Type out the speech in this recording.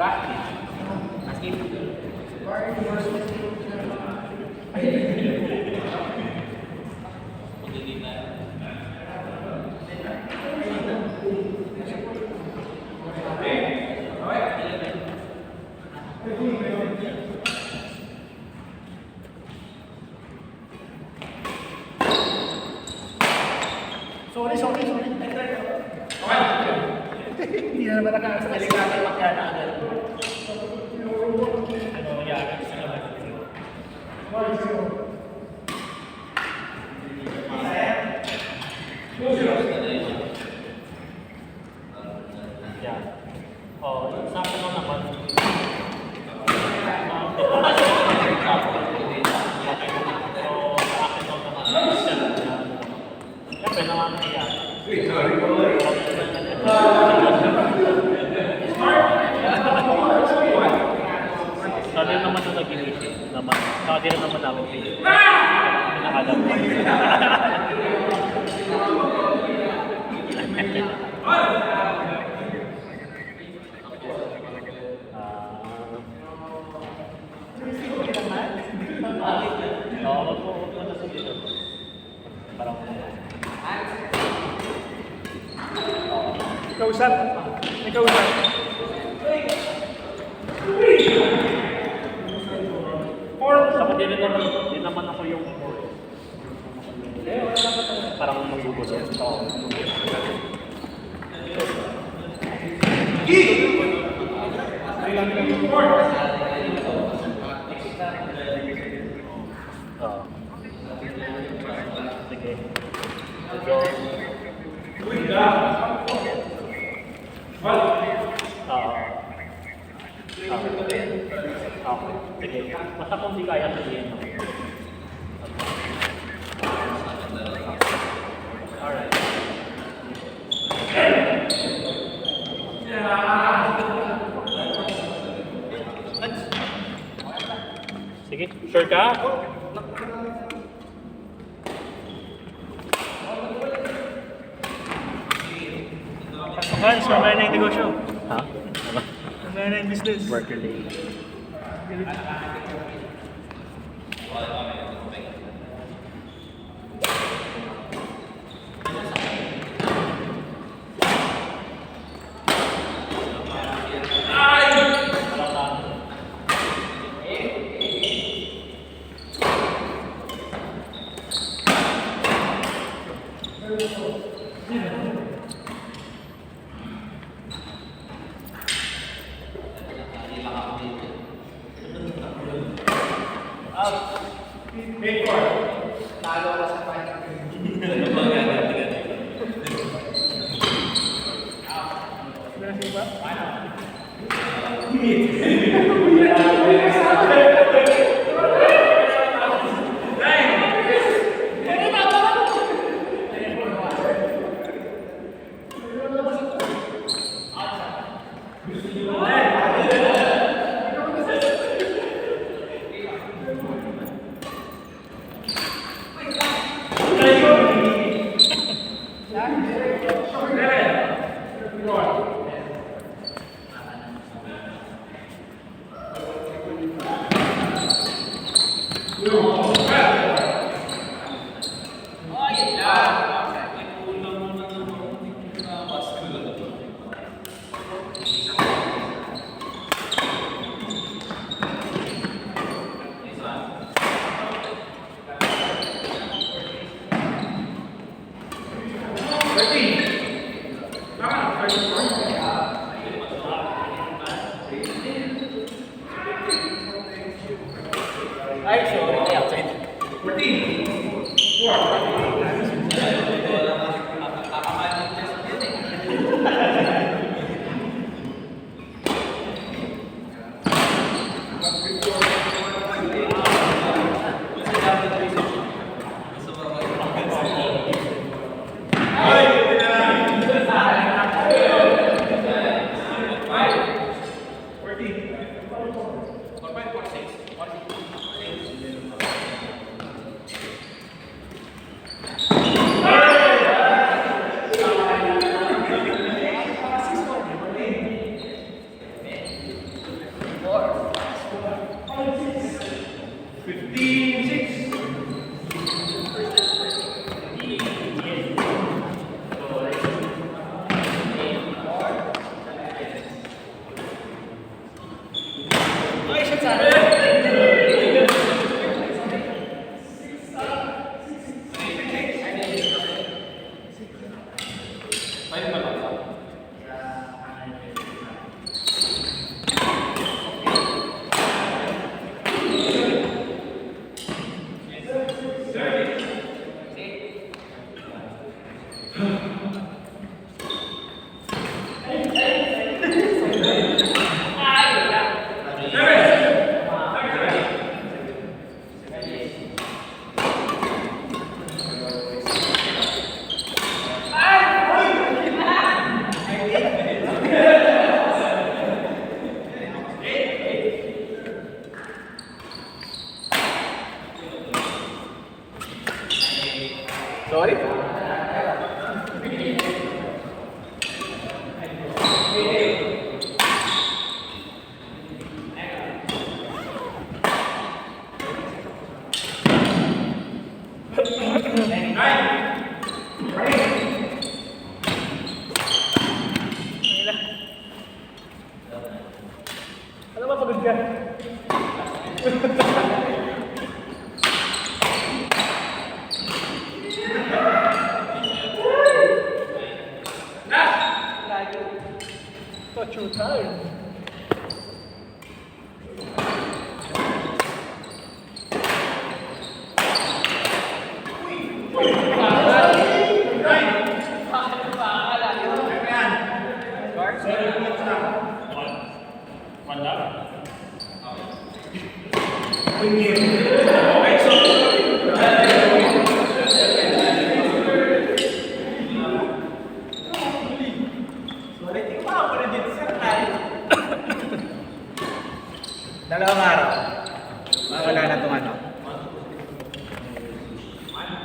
Sorry. Hindi na naman nakakasali natin magkana agad. Ano nangyari sa naman? Yeah. Oh, sa akin naman. Sabi naman na nag-inisip naman. Sabi rin naman namin pinakalam. Ikaw-usap. Saka din naman ako yung parang magbubusok. Sige. Sige. Basta kung di kaya sabihin mo. Alright. Sige, sure ka? Guys, mamaya na yung negosyo. Ha? Mamaya na yung business. Work related. Sorry? Ano ba pagod ka? Thought you were tired. One love. Dalawang araw. Wala na itong ano.